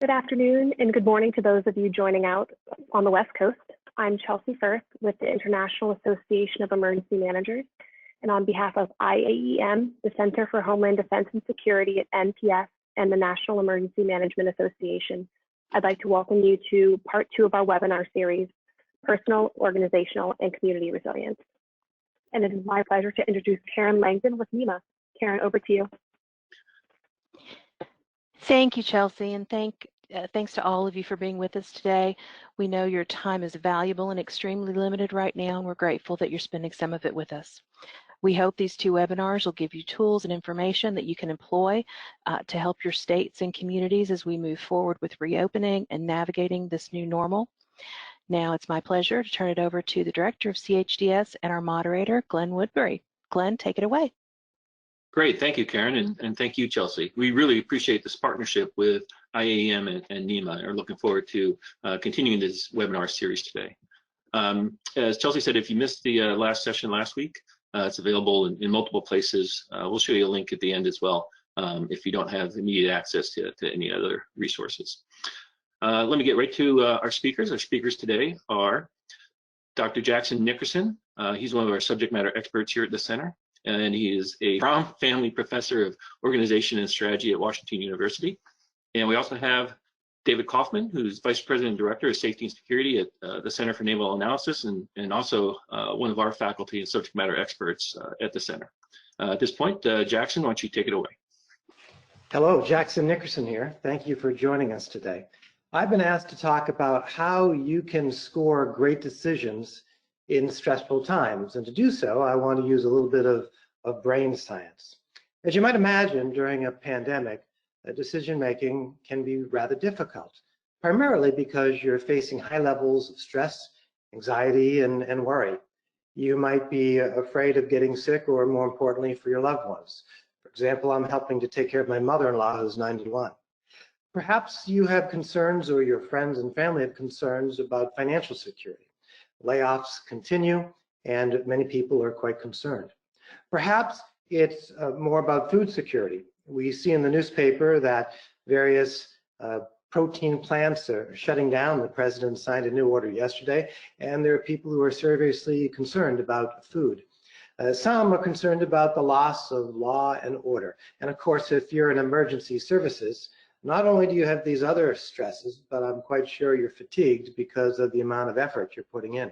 Good afternoon and good morning to those of you joining out on the West Coast. I'm Chelsea Firth with the International Association of Emergency Managers, and on behalf of IAEM, the Center for Homeland Defense and Security at NPS, and the National Emergency Management Association, I'd like to welcome you to part 2 of our webinar series, Personal, Organizational, and Community Resilience. And it is my pleasure to introduce Karen Langdon with NEMA. Karen, over to you. Thank you, Chelsea, and thanks to all of you for being with us today. We know your time is valuable and extremely limited right now, and we're grateful that you're spending some of it with us. We hope these 2 webinars will give you tools and information that you can employ to help your states and communities as we move forward with reopening and navigating this new normal. Now it's my pleasure to turn it over to the Director of CHDS and our moderator, Glen Woodbury. Glen, take it away. Great, thank you, Karen, and thank you, Chelsea. We really appreciate this partnership with IAEM and NEMA, and are looking forward to continuing this webinar series today. As Chelsea said, if you missed the last session last week, it's available in multiple places. We'll show you a link at the end as well if you don't have immediate access to any other resources. Let me get right to our speakers. Our speakers today are Dr. Jackson Nickerson. He's one of our subject matter experts here at the center, and he is a Frahm Family Professor of Organization and Strategy at Washington University. And we also have David Kaufman, who's Vice President and Director of Safety and Security at the Center for Naval Analysis, and also one of our faculty and subject matter experts at the center. At this point, Jackson, why don't you take it away? Hello, Jackson Nickerson here. Thank you for joining us today. I've been asked to talk about how you can score great decisions in stressful times. And to do so, I want to use a little bit of brain science. As you might imagine, during a pandemic, decision-making can be rather difficult, primarily because you're facing high levels of stress, anxiety, and worry. You might be afraid of getting sick, or more importantly, for your loved ones. For example, I'm helping to take care of my mother-in-law who's 91. Perhaps you have concerns, or your friends and family have concerns about financial security. Layoffs continue, and many people are quite concerned. Perhaps it's more about food security. We see in the newspaper that various protein plants are shutting down. The president signed a new order yesterday, and there are people who are seriously concerned about food. Some are concerned about the loss of law and order. And of course, if you're in emergency services, not only do you have these other stresses, but I'm quite sure you're fatigued because of the amount of effort you're putting in.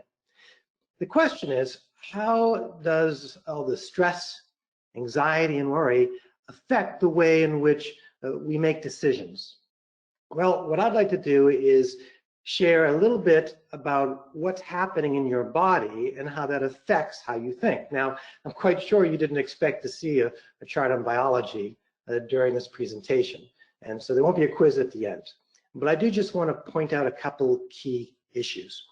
The question is, how does all the stress, anxiety, and worry affect the way in which we make decisions? Well, what I'd like to do is share a little bit about what's happening in your body and how that affects how you think. Now, I'm quite sure you didn't expect to see a chart on biology during this presentation. And so there won't be a quiz at the end. But I do just want to point out a couple key issues.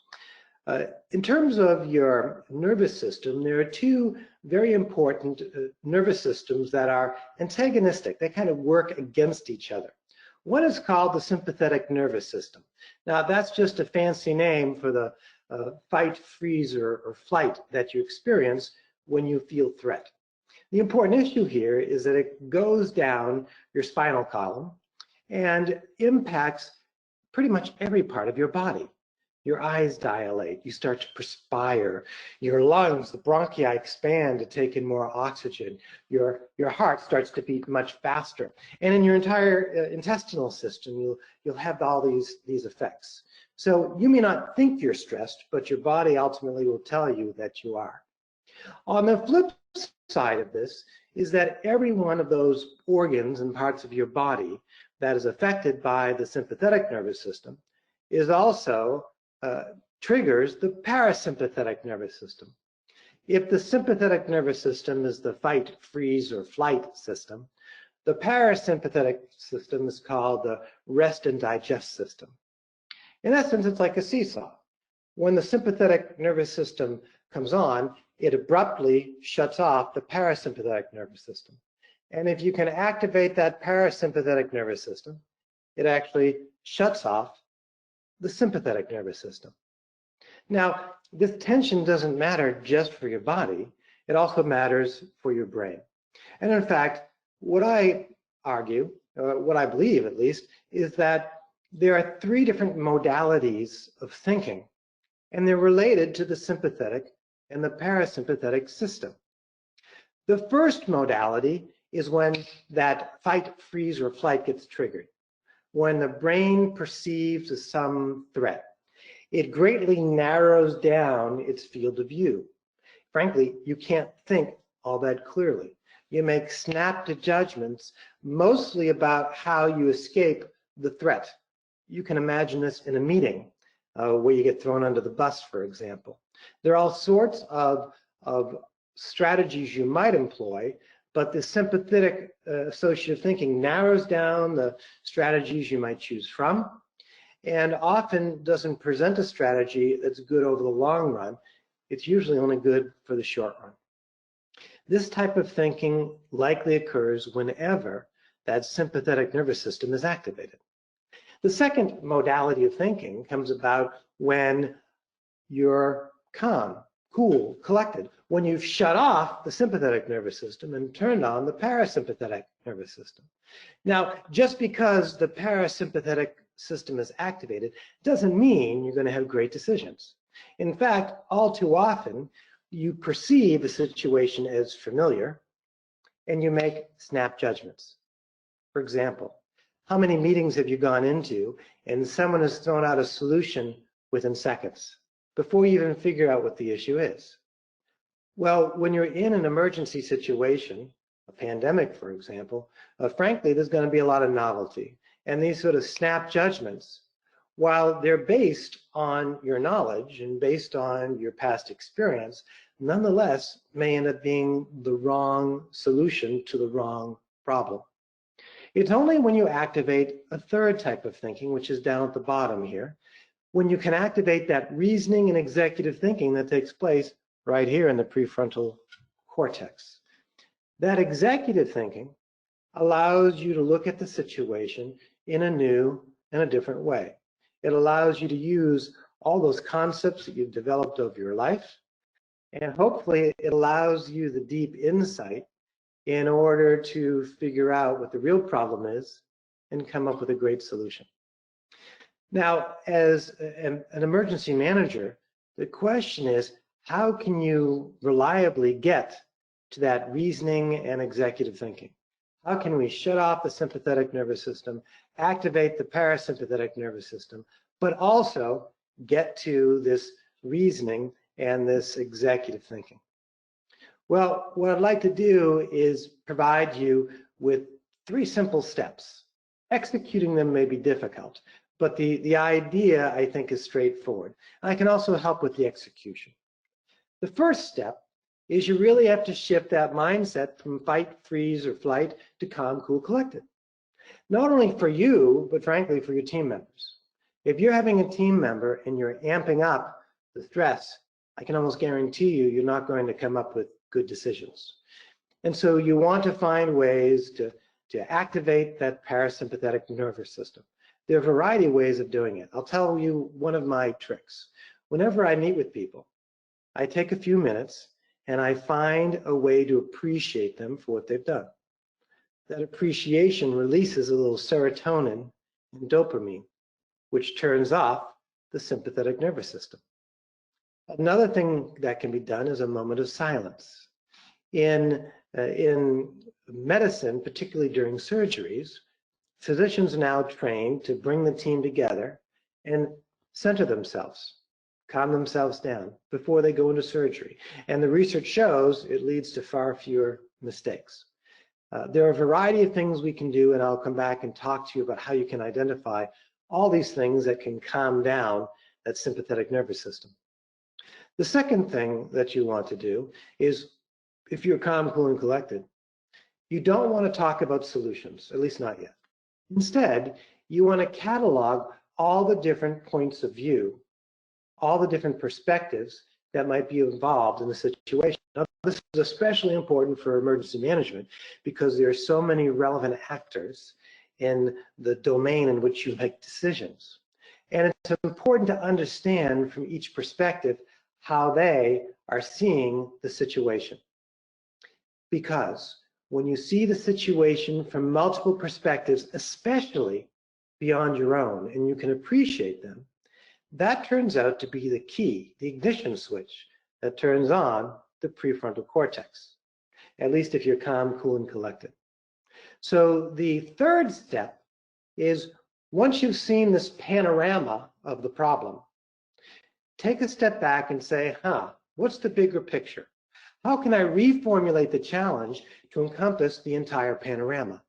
In terms of your nervous system, there are 2 very important nervous systems that are antagonistic. They kind of work against each other. One is called the sympathetic nervous system. Now, that's just a fancy name for the fight, freeze, or flight that you experience when you feel threat. The important issue here is that it goes down your spinal column and impacts pretty much every part of your body. Your eyes dilate, you start to perspire, your lungs, the bronchi expand to take in more oxygen, your heart starts to beat much faster. And in your entire intestinal system, you'll have all these effects. So you may not think you're stressed, but your body ultimately will tell you that you are. On the flip side of this is that every one of those organs and parts of your body that is affected by the sympathetic nervous system is also triggers the parasympathetic nervous system. If the sympathetic nervous system is the fight, freeze, or flight system, the parasympathetic system is called the rest and digest system. In essence, it's like a seesaw. When the sympathetic nervous system comes on, it abruptly shuts off the parasympathetic nervous system. And if you can activate that parasympathetic nervous system, it actually shuts off the sympathetic nervous system. Now, this tension doesn't matter just for your body, it also matters for your brain. And in fact, what I argue, what I believe at least, is that there are three different modalities of thinking, and they're related to the sympathetic and the parasympathetic system. The first modality is when that fight, freeze, or flight gets triggered, when the brain perceives some threat. It greatly narrows down its field of view. Frankly, you can't think all that clearly. You make snap judgments, mostly about how you escape the threat. You can imagine this in a meeting where you get thrown under the bus, for example. There are all sorts of strategies you might employ, but the sympathetic associative thinking narrows down the strategies you might choose from, and often doesn't present a strategy that's good over the long run. It's usually only good for the short run. This type of thinking likely occurs whenever that sympathetic nervous system is activated. The second modality of thinking comes about when you're calm, cool, collected, when you've shut off the sympathetic nervous system and turned on the parasympathetic nervous system. Now, just because the parasympathetic system is activated doesn't mean you're going to have great decisions. In fact, all too often, you perceive a situation as familiar and you make snap judgments. For example, how many meetings have you gone into and someone has thrown out a solution within seconds before you even figure out what the issue is? Well, when you're in an emergency situation, a pandemic, for example, frankly, there's going to be a lot of novelty. And these sort of snap judgments, while they're based on your knowledge and based on your past experience, nonetheless may end up being the wrong solution to the wrong problem. It's only when you activate a third type of thinking, which is down at the bottom here, when you can activate that reasoning and executive thinking that takes place right here in the prefrontal cortex. That executive thinking allows you to look at the situation in a new and a different way. It allows you to use all those concepts that you've developed over your life, and hopefully it allows you the deep insight in order to figure out what the real problem is and come up with a great solution. Now, as an emergency manager, the question is, how can you reliably get to that reasoning and executive thinking? How can we shut off the sympathetic nervous system, activate the parasympathetic nervous system, but also get to this reasoning and this executive thinking? Well, what I'd like to do is provide you with 3 simple steps. Executing them may be difficult, but the idea, I think, is straightforward. I can also help with the execution. The first step is you really have to shift that mindset from fight, freeze, or flight to calm, cool, collected. Not only for you, but frankly for your team members. If you're having a team member and you're amping up the stress, I can almost guarantee you, you're not going to come up with good decisions. And so you want to find ways to activate that parasympathetic nervous system. There are a variety of ways of doing it. I'll tell you one of my tricks. Whenever I meet with people, I take a few minutes and I find a way to appreciate them for what they've done. That appreciation releases a little serotonin and dopamine, which turns off the sympathetic nervous system. Another thing that can be done is a moment of silence. In medicine, particularly during surgeries, physicians are now trained to bring the team together and center themselves, calm themselves down before they go into surgery. And the research shows it leads to far fewer mistakes. There are a variety of things we can do, and I'll come back and talk to you about how you can identify all these things that can calm down that sympathetic nervous system. The second thing that you want to do is, if you're calm, cool, and collected, you don't want to talk about solutions, at least not yet. Instead, you want to catalog all the different points of view, all the different perspectives that might be involved in the situation. Now, this is especially important for emergency management because there are so many relevant actors in the domain in which you make decisions. And it's important to understand from each perspective how they are seeing the situation. Because when you see the situation from multiple perspectives, especially beyond your own and you can appreciate them, that turns out to be the key, the ignition switch that turns on the prefrontal cortex, at least if you're calm, cool, and collected. So the third step is, once you've seen this panorama of the problem, take a step back and say, what's the bigger picture? How can I reformulate the challenge to encompass the entire panorama?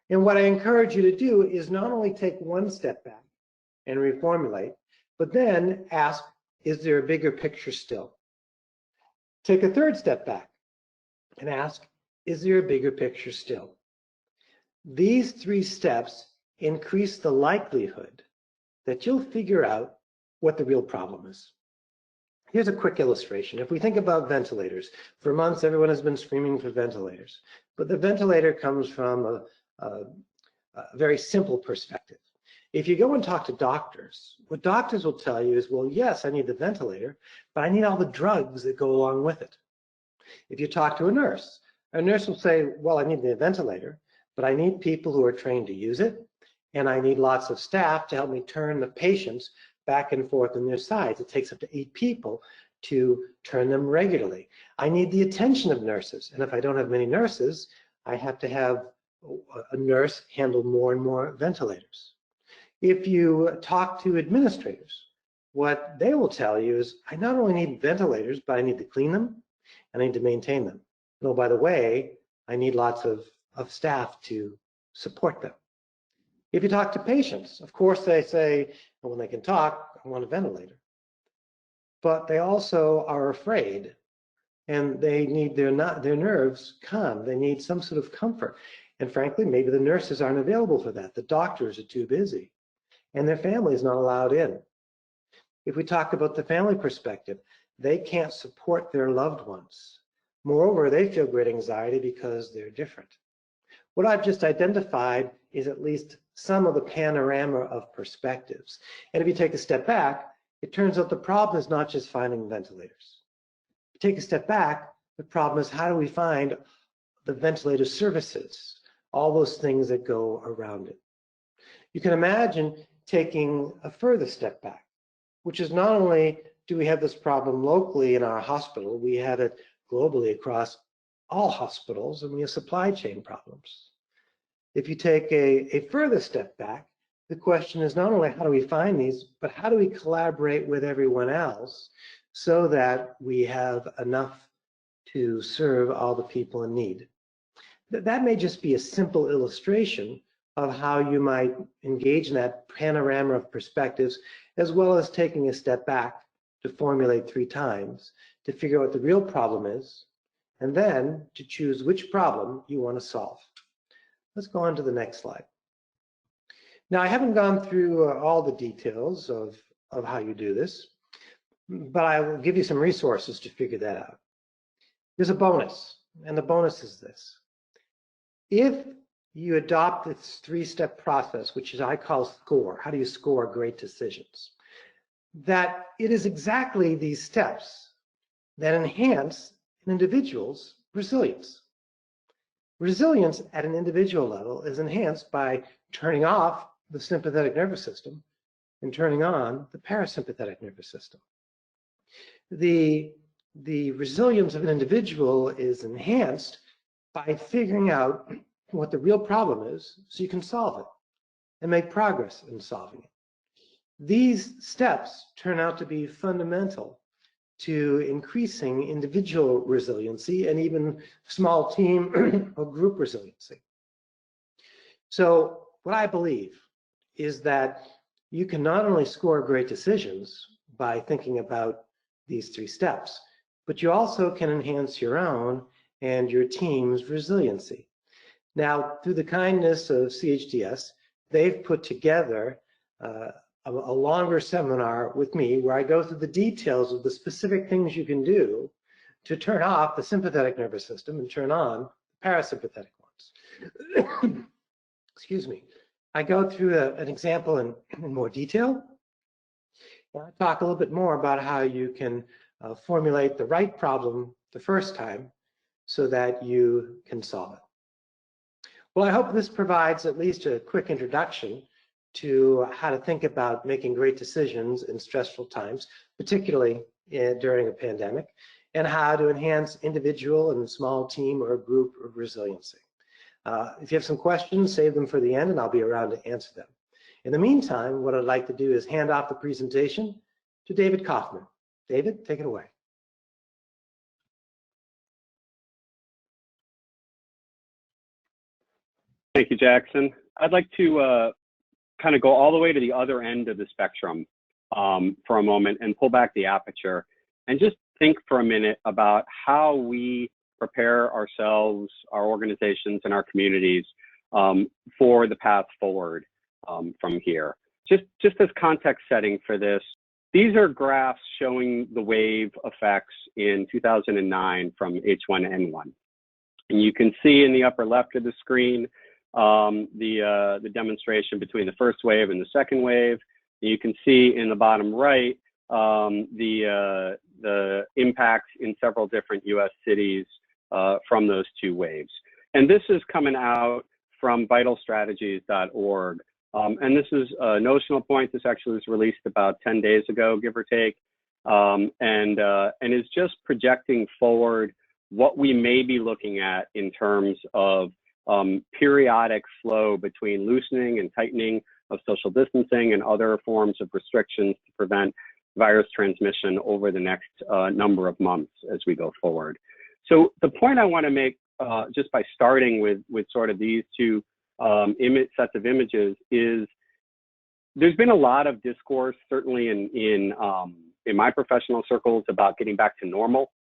And what I encourage you to do is not only take one step back and reformulate, but then ask, is there a bigger picture still? Take a third step back and ask, is there a bigger picture still? These three steps increase the likelihood that you'll figure out what the real problem is. Here's a quick illustration. If we think about ventilators, for months everyone has been screaming for ventilators, but the ventilator comes from a very simple perspective. If you go and talk to doctors, what doctors will tell you is, well, yes, I need the ventilator, but I need all the drugs that go along with it. If you talk to a nurse will say, well, I need the ventilator, but I need people who are trained to use it, and I need lots of staff to help me turn the patients back and forth on their sides. It takes up to 8 people to turn them regularly. I need the attention of nurses, and if I don't have many nurses, I have to have a nurse handle more and more ventilators. If you talk to administrators, what they will tell you is, I not only need ventilators, but I need to clean them, and I need to maintain them. And oh, by the way, I need lots of staff to support them. If you talk to patients, of course they say, well, when they can talk, I want a ventilator. But they also are afraid, and they need their nerves calm. They need some sort of comfort. And frankly, maybe the nurses aren't available for that. The doctors are too busy, and their family is not allowed in. If we talk about the family perspective, they can't support their loved ones. Moreover, they feel great anxiety because they're different. What I've just identified is at least some of the panorama of perspectives. And if you take a step back, it turns out the problem is not just finding ventilators. If you take a step back, the problem is, how do we find the ventilator services, all those things that go around it? You can imagine taking a further step back, which is, not only do we have this problem locally in our hospital, we have it globally across all hospitals, and we have supply chain problems. If you take a further step back, the question is not only how do we find these, but how do we collaborate with everyone else so that we have enough to serve all the people in need. That may just be a simple illustration of how you might engage in that panorama of perspectives, as well as taking a step back to formulate 3 times to figure out what the real problem is, and then to choose which problem you want to solve. Let's go on to the next slide. Now, I haven't gone through all the details of how you do this, but I will give you some resources to figure that out. There's a bonus, and the bonus is this. If you adopt this 3-step process, which I call SCORE, how do you score great decisions, that it is exactly these steps that enhance an individual's resilience. Resilience at an individual level is enhanced by turning off the sympathetic nervous system and turning on the parasympathetic nervous system. The resilience of an individual is enhanced by figuring out what the real problem is so you can solve it and make progress in solving it. These steps turn out to be fundamental to increasing individual resiliency and even small team or group resiliency. So what I believe is that you can not only score great decisions by thinking about these 3 steps, but you also can enhance your own and your team's resiliency. Now, through the kindness of CHDS, they've put together a longer seminar with me where I go through the details of the specific things you can do to turn off the sympathetic nervous system and turn on the parasympathetic ones. Excuse me. I go through an example in more detail. And I talk a little bit more about how you can formulate the right problem the first time so that you can solve it. Well, I hope this provides at least a quick introduction to how to think about making great decisions in stressful times, particularly during a pandemic, and how to enhance individual and small team or group resiliency. If you have some questions, save them for the end and I'll be around to answer them. In the meantime, what I'd like to do is hand off the presentation to David Kaufman. David, take it away. Thank you, Jackson. I'd like to kind of go all the way to the other end of the spectrum for a moment and pull back the aperture and just think for a minute about how we prepare ourselves, our organizations, and our communities for the path forward from here. Just as context setting for this, these are graphs showing the wave effects in 2009 from H1N1. And you can see in the upper left of the screen the demonstration between the first wave and the second wave. You can see in the bottom right the impacts in several different U.S. cities from those two waves. And this is coming out from vitalstrategies.org. And this is a notional point. This actually was released about 10 days ago, give or take, and is just projecting forward what we may be looking at in terms of periodic flow between loosening and tightening of social distancing and other forms of restrictions to prevent virus transmission over the next number of months as we go forward. So the point I want to make just by starting with sort of these two sets of images is there's been a lot of discourse, certainly in my professional circles, about getting back to normal.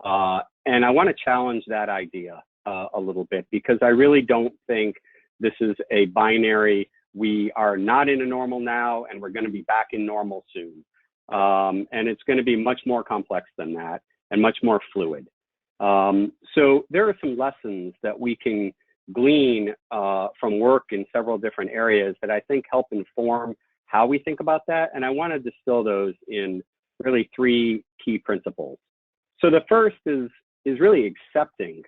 And I want to challenge that idea a little bit, because I really don't think this is a binary, we are not in a normal now and we're going to be back in normal soon. And it's going to be much more complex than that and much more fluid. So there are some lessons that we can glean from work in several different areas that I think help inform how we think about that. And I want to distill those in really three key principles. So the first is really accepting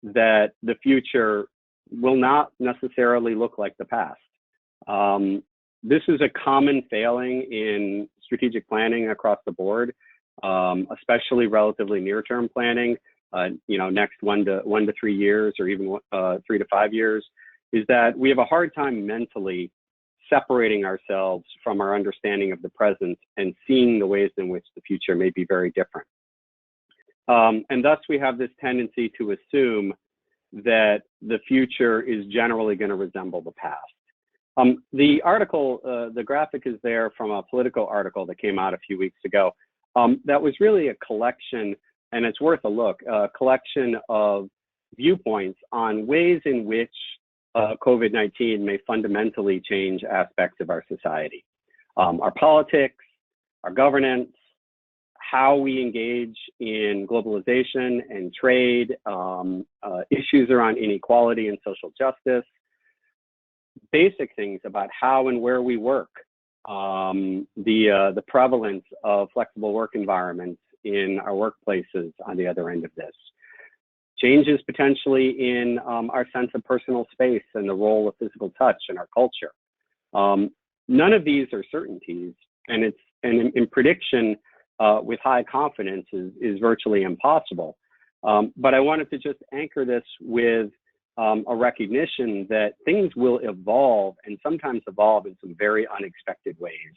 that the future will not necessarily look like the past. This is a common failing in strategic planning across the board, especially relatively near-term planning. Next 1 to 3 years, or even 3 to 5 years, is that we have a hard time mentally separating ourselves from our understanding of the present and seeing the ways in which the future may be very different. And thus we have this tendency to assume that the future is generally going to resemble the past. The article, the graphic is there from a Politico article that came out a few weeks ago. That was really a collection, and it's worth a look, a collection of viewpoints on ways in which COVID-19 may fundamentally change aspects of our society. Our politics, our governance, how we engage in globalization and trade, issues around inequality and social justice, basic things about how and where we work, the prevalence of flexible work environments in our workplaces on the other end of this. Changes potentially in our sense of personal space and the role of physical touch in our culture. None of these are certainties, and in prediction with high confidence is virtually impossible. But I wanted to just anchor this with a recognition that things will evolve, and sometimes evolve in some very unexpected ways.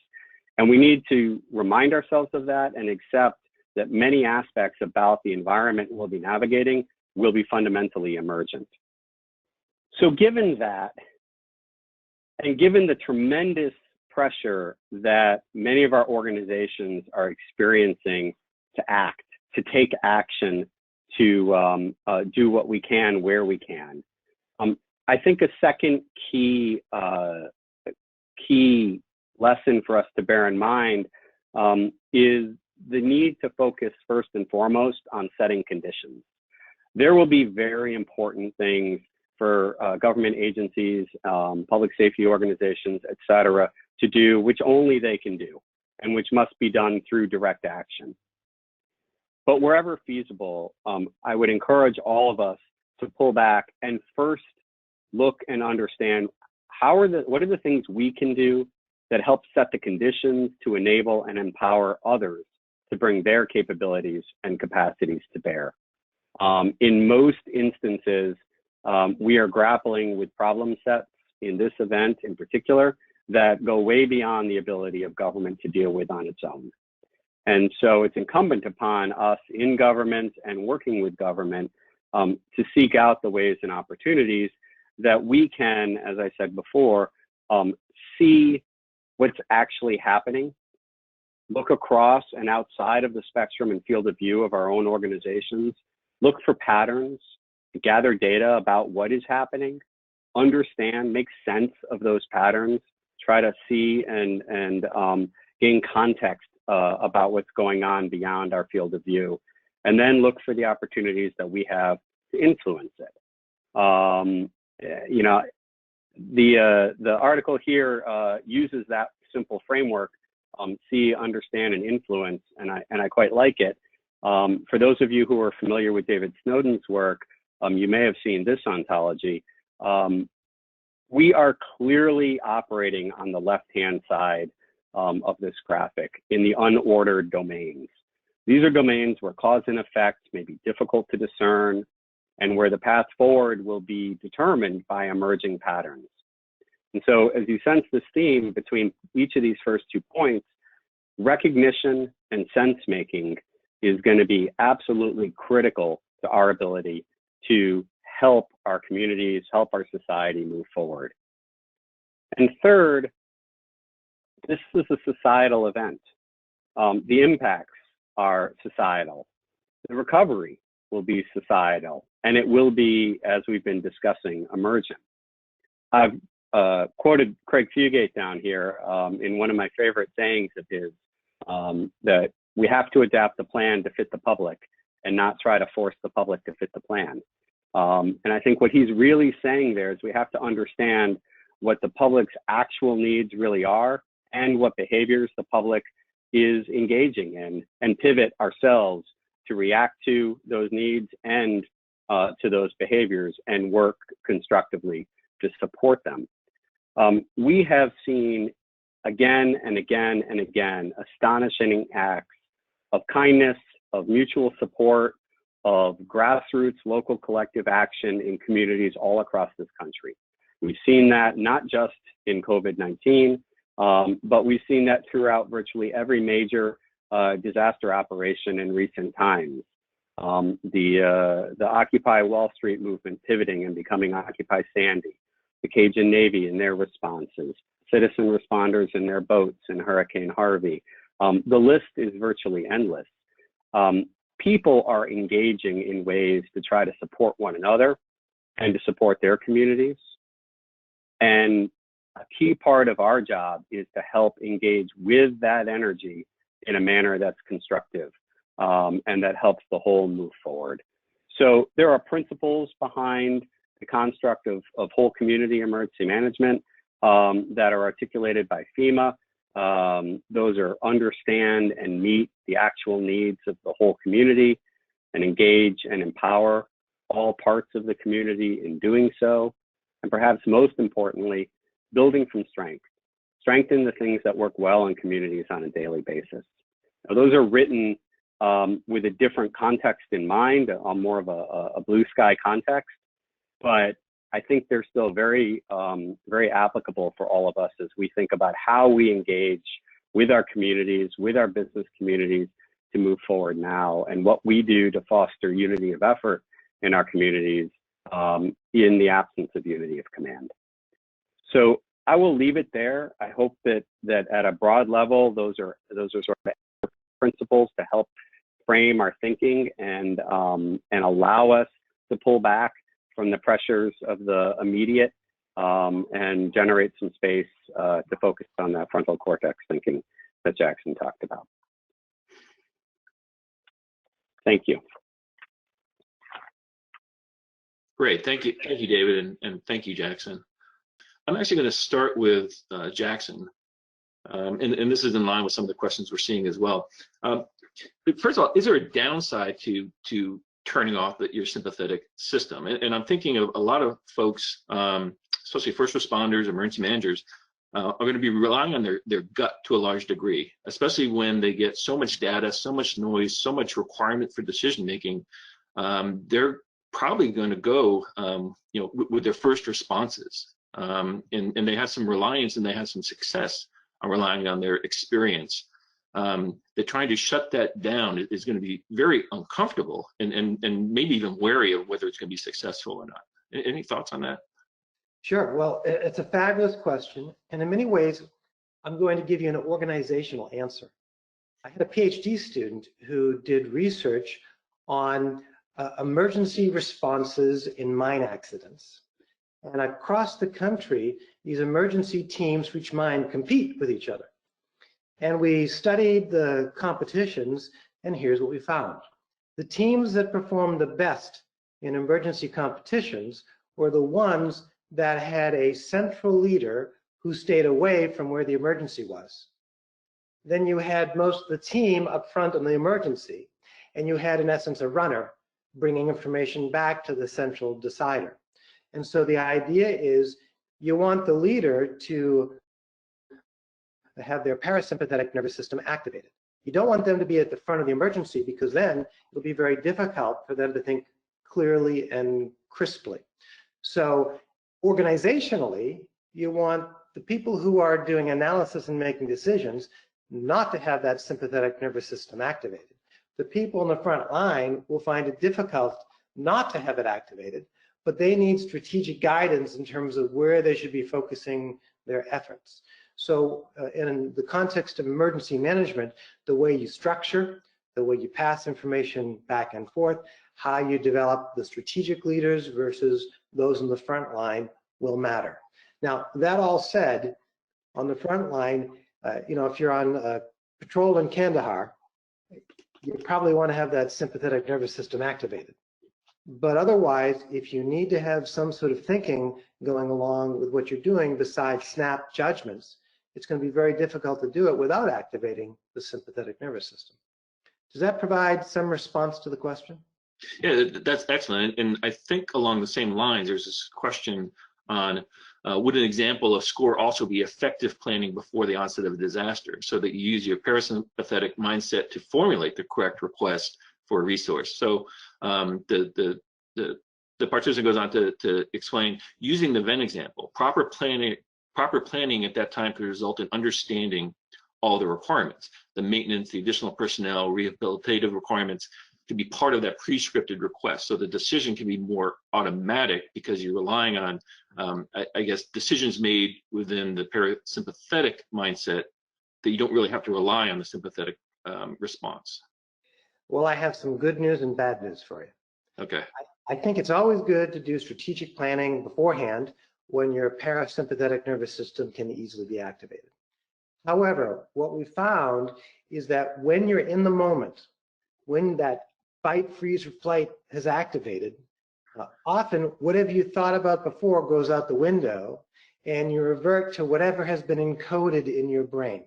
And we need to remind ourselves of that and accept that many aspects about the environment we'll be navigating will be fundamentally emergent. So given that, and given the tremendous pressure that many of our organizations are experiencing to act, to take action, to do what we can where we can, I think a second key lesson for us to bear in mind is the need to focus first and foremost on setting conditions. There will be very important things for government agencies, public safety organizations, et cetera, to do, which only they can do, and which must be done through direct action. But wherever feasible, I would encourage all of us to pull back and first look and understand what are the things we can do that helps set the conditions to enable and empower others to bring their capabilities and capacities to bear. In most instances, we are grappling with problem sets in this event in particular that go way beyond the ability of government to deal with on its own. And so it's incumbent upon us in government and working with government to seek out the ways and opportunities that we can, as I said before, see what's actually happening, look across and outside of the spectrum and field of view of our own organizations, look for patterns, gather data about what is happening, understand, make sense of those patterns, try to see and gain context about what's going on beyond our field of view, and then look for the opportunities that we have to influence it. You know, the article here uses that simple framework, see, understand, and influence, and I quite like it. For those of you who are familiar with David Snowden's work, you may have seen this ontology. We are clearly operating on the left-hand side of this graphic in the unordered domains. These are domains where cause and effect may be difficult to discern and where the path forward will be determined by emerging patterns. And so as you sense this theme between each of these first 2 points, recognition and sense-making is going to be absolutely critical to our ability to help our communities, help our society move forward. And third, this is a societal event. The impacts are societal. The recovery will be societal, and it will be, as we've been discussing, emergent. I've quoted Craig Fugate down here in one of my favorite sayings of his, that we have to adapt the plan to fit the public and not try to force the public to fit the plan. And I think what he's really saying there is we have to understand what the public's actual needs really are and what behaviors the public is engaging in, and pivot ourselves to react to those needs and to those behaviors and work constructively to support them. We have seen again and again and again astonishing acts of kindness, of mutual support, of grassroots local collective action in communities all across this country. We've seen that not just in COVID-19, but we've seen that throughout virtually every major disaster operation in recent times. The Occupy Wall Street movement pivoting and becoming Occupy Sandy, the Cajun Navy and their responses, citizen responders in their boats in Hurricane Harvey. The list is virtually endless. People are engaging in ways to try to support one another and to support their communities. And a key part of our job is to help engage with that energy in a manner that's constructive and that helps the whole move forward. So there are principles behind the construct of whole community emergency management that are articulated by FEMA. Those are understand and meet the actual needs of the whole community and engage and empower all parts of the community in doing so. And perhaps most importantly, building from strength. Strengthen the things that work well in communities on a daily basis. Now, those are written with a different context in mind, more of a blue sky context, but I think they're still very, very applicable for all of us as we think about how we engage with our communities, with our business communities to move forward now, and what we do to foster unity of effort in our communities in the absence of unity of command. So I will leave it there. I hope that at a broad level, those are sort of principles to help frame our thinking and allow us to pull back from the pressures of the immediate and generate some space to focus on that frontal cortex thinking that Jackson talked about. Thank you. Great, thank you, David, and thank you, Jackson. I'm actually going to start with Jackson, and this is in line with some of the questions we're seeing as well. First of all, is there a downside to turning off your sympathetic system? And I'm thinking of a lot of folks, especially first responders, emergency managers, are going to be relying on their gut to a large degree, especially when they get so much data, so much noise, so much requirement for decision making. They're probably going to go, with their first responses, and they have some reliance and they have some success on relying on their experience. That trying to shut that down is going to be very uncomfortable and maybe even wary of whether it's going to be successful or not. Any thoughts on that? Sure. Well, it's a fabulous question. And in many ways, I'm going to give you an organizational answer. I had a PhD student who did research on emergency responses in mine accidents. And across the country, these emergency teams for each mine compete with each other. And we studied the competitions, and here's what we found. The teams that performed the best in emergency competitions were the ones that had a central leader who stayed away from where the emergency was. Then you had most of the team up front on the emergency, and you had, in essence, a runner bringing information back to the central decider. And so the idea is you want the leader to have their parasympathetic nervous system activated. You don't want them to be at the front of the emergency, because then it'll be very difficult for them to think clearly and crisply. So organizationally, you want the people who are doing analysis and making decisions not to have that sympathetic nervous system activated. The people in the front line will find it difficult not to have it activated, but they need strategic guidance in terms of where they should be focusing their efforts. So in the context of emergency management, the way you structure, the way you pass information back and forth, how you develop the strategic leaders versus those in the front line will matter. Now, that all said, on the front line, if you're on patrol in Kandahar, you probably want to have that sympathetic nervous system activated. But otherwise, if you need to have some sort of thinking going along with what you're doing besides snap judgments, it's going to be very difficult to do it without activating the sympathetic nervous system. Does that provide some response to the question? Yeah, that's excellent. And I think along the same lines, there's this question on would an example of SCORE also be effective planning before the onset of a disaster, so that you use your parasympathetic mindset to formulate the correct request for a resource. So the participant goes on to explain, using the Venn example, proper planning at that time could result in understanding all the requirements, the maintenance, the additional personnel, rehabilitative requirements, to be part of that pre-scripted request. So the decision can be more automatic because you're relying on, I guess, decisions made within the parasympathetic mindset that you don't really have to rely on the sympathetic response. Well, I have some good news and bad news for you. Okay. I think it's always good to do strategic planning beforehand when your parasympathetic nervous system can easily be activated. However, what we found is that when you're in the moment, when that fight, freeze, or flight has activated, often whatever you thought about before goes out the window, and you revert to whatever has been encoded in your brain.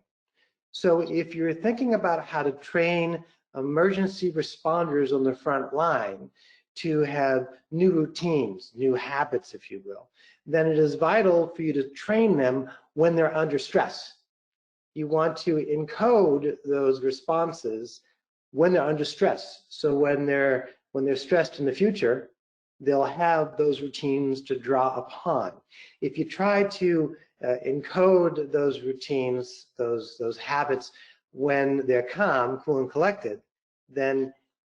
So if you're thinking about how to train emergency responders on the front line to have new routines, new habits, if you will, then it is vital for you to train them when they're under stress. You want to encode those responses when they're under stress. So when they're stressed in the future, they'll have those routines to draw upon. If you try to encode those routines, those habits when they're calm, cool, and collected, then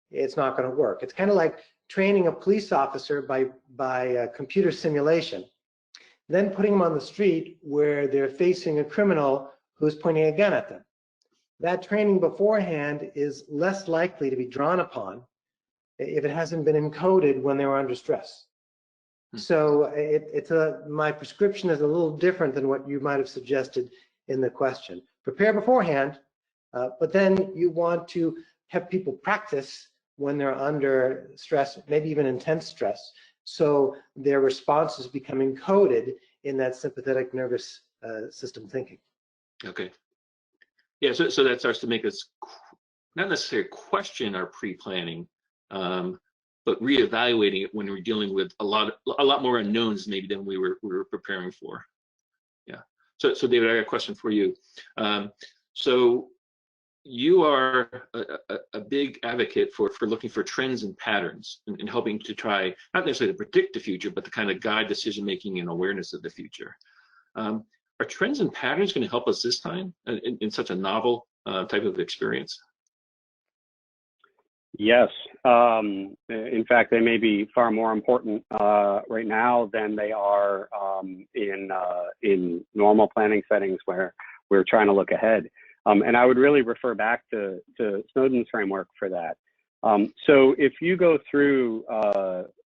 it's not going to work. It's kind of like training a police officer by computer simulation, then putting them on the street where they're facing a criminal who's pointing a gun at them. That training beforehand is less likely to be drawn upon if it hasn't been encoded when they were under stress. So my prescription is a little different than what you might have suggested in the question. Prepare beforehand, but then you want to have people practice when they're under stress, maybe even intense stress, so their responses become encoded in that sympathetic nervous system thinking. Okay. Yeah, so that starts to make us not necessarily question our pre-planning, but reevaluating it when we're dealing with a lot more unknowns maybe than we were preparing for. Yeah. So David, I got a question for you. So you are a big advocate for looking for trends and patterns and helping to try, not necessarily to predict the future, but to kind of guide decision-making and awareness of the future. Are trends and patterns going to help us this time in such a novel type of experience? Yes. In fact, they may be far more important right now than they are in normal planning settings where we're trying to look ahead. And I would really refer back to Snowden's framework for that. So if you go through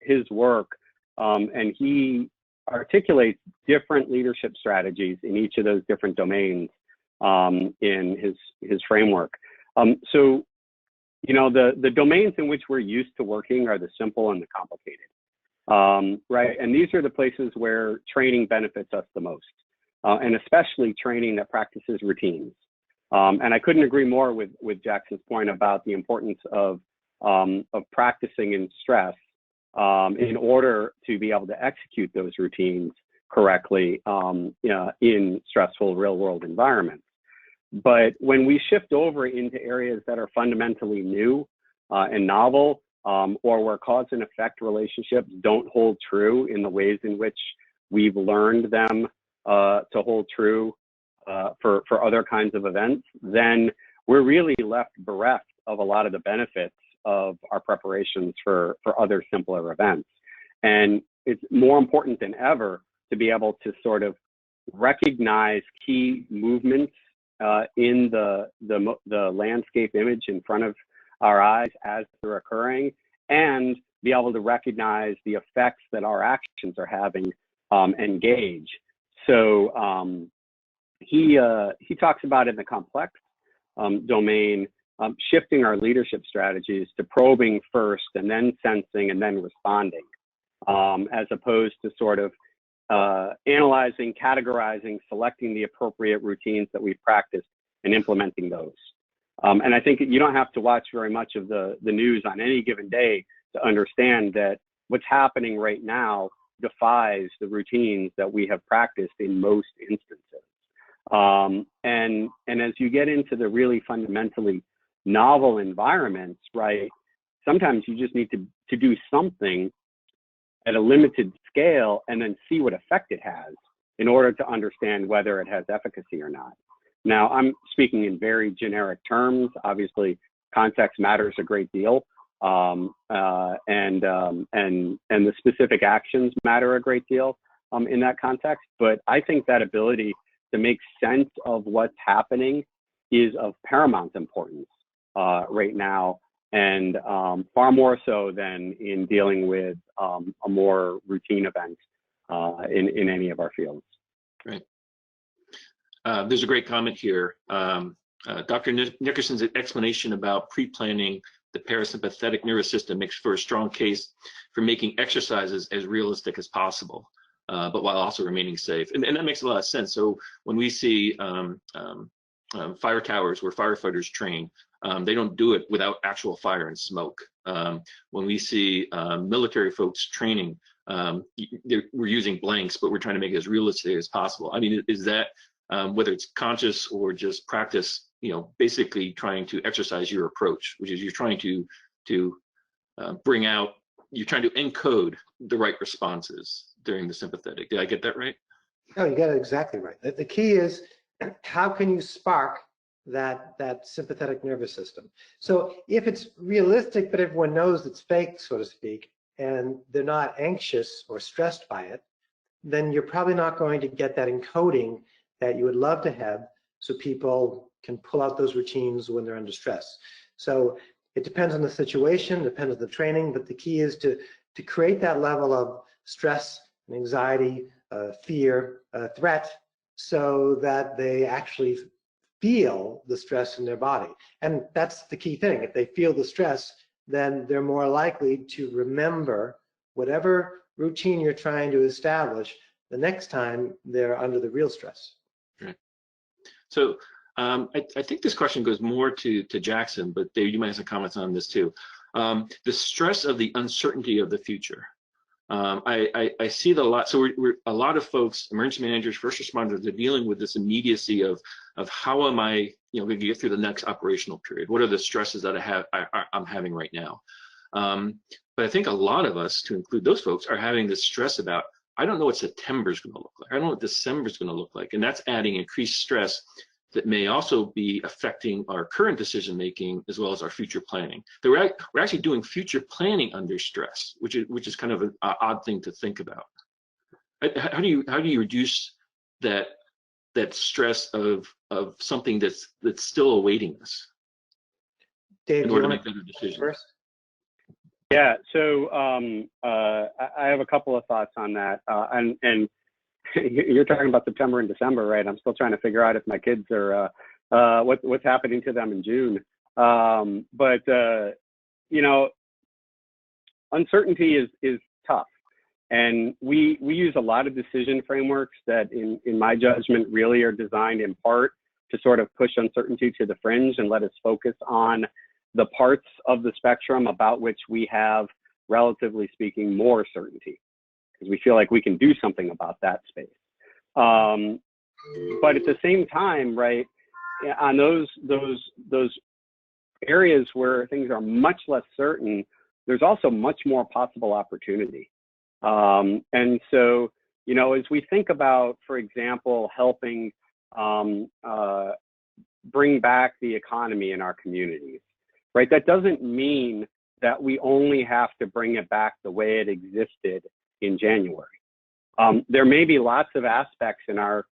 his work and he articulates different leadership strategies in each of those different domains in his framework. So, you know, the domains in which we're used to working are the simple and the complicated, right? And these are the places where training benefits us the most, and especially training that practices routines. And I couldn't agree more with Jackson's point about the importance of practicing in stress in order to be able to execute those routines correctly in stressful real-world environments. But when we shift over into areas that are fundamentally new and novel, or where cause and effect relationships don't hold true in the ways in which we've learned them to hold true for other kinds of events, then we're really left bereft of a lot of the benefits of our preparations for other simpler events. And it's more important than ever to be able to sort of recognize key movements in the landscape image in front of our eyes as they're occurring, and be able to recognize the effects that our actions are having and gauge. So he talks about in the complex domain, shifting our leadership strategies to probing first and then sensing and then responding, as opposed to sort of analyzing, categorizing, selecting the appropriate routines that we've practiced and implementing those. And I think you don't have to watch very much of the news on any given day to understand that what's happening right now defies the routines that we have practiced in most instances. And as you get into the really fundamentally novel environments, right, sometimes you just need to do something at a limited scale and then see what effect it has in order to understand whether it has efficacy or not. Now, I'm speaking in very generic terms. Obviously, context matters a great deal, and the specific actions matter a great deal in that context. But I think that ability to make sense of what's happening is of paramount importance right now, and far more so than in dealing with a more routine event in any of our fields. Right. There's a great comment here. Dr. Nickerson's explanation about pre-planning the parasympathetic nervous system makes for a strong case for making exercises as realistic as possible, but while also remaining safe. And that makes a lot of sense. So when we see fire towers where firefighters train, they don't do it without actual fire and smoke. When we see military folks training, we're using blanks, but we're trying to make it as realistic as possible. I mean, is that, whether it's conscious or just practice, you know, basically trying to exercise your approach, which is you're trying to bring out, you're trying to encode the right responses during the sympathetic. Did I get that right? No, you got it exactly right. The key is, how can you spark that sympathetic nervous system? So if it's realistic, but everyone knows it's fake, so to speak, and they're not anxious or stressed by it, then you're probably not going to get that encoding that you would love to have, so people can pull out those routines when they're under stress. So it depends on the situation, depends on the training, but the key is to create that level of stress and anxiety, fear, threat, so that they actually feel the stress in their body. And that's the key thing. If they feel the stress, then they're more likely to remember whatever routine you're trying to establish the next time they're under the real stress. Right. So I think this question goes more to Jackson, but Dave, you might have some comments on this too. The stress of the uncertainty of the future. I see that a lot. So we're a lot of folks, emergency managers, first responders, are dealing with this immediacy of how am I, going to get through the next operational period? What are the stresses that I'm having right now? But I think a lot of us, to include those folks, are having this stress about, I don't know what September is going to look like. I don't know what December is going to look like, and that's adding increased stress that may also be affecting our current decision making as well as our future planning. We're actually doing future planning under stress, which is kind of an odd thing to think about. How do you reduce that stress of something that's still awaiting us Dave, in order to make better decisions? First? Yeah, so I have a couple of thoughts on that, and you're talking about September and December, right? I'm still trying to figure out if my kids are what's happening to them in June. But uncertainty is tough, and we use a lot of decision frameworks that, in my judgment, really are designed in part to sort of push uncertainty to the fringe and let us focus on the parts of the spectrum about which we have, relatively speaking, more certainty, because we feel like we can do something about that space. But at the same time, right, on those areas where things are much less certain, there's also much more possible opportunity. And so, as we think about, for example, helping bring back the economy in our communities, right, that doesn't mean that we only have to bring it back the way it existed in January. There may be lots of aspects in our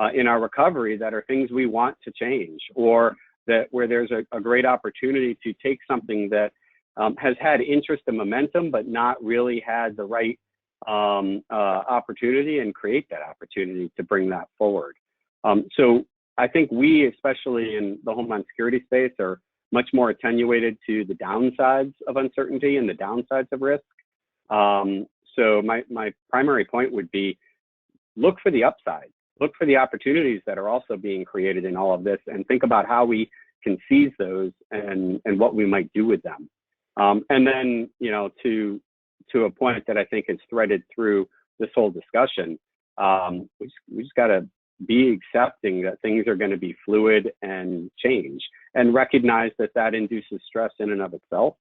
recovery that are things we want to change, or that where there's a great opportunity to take something that has had interest and momentum, but not really had the right opportunity, and create that opportunity to bring that forward. So I think we, especially in the Homeland Security space, are much more attenuated to the downsides of uncertainty and the downsides of risk. So my primary point would be, look for the upside, look for the opportunities that are also being created in all of this, and think about how we can seize those and what we might do with them. And then, to a point that I think is threaded through this whole discussion, we just got to be accepting that things are going to be fluid and change, and recognize that induces stress in and of itself,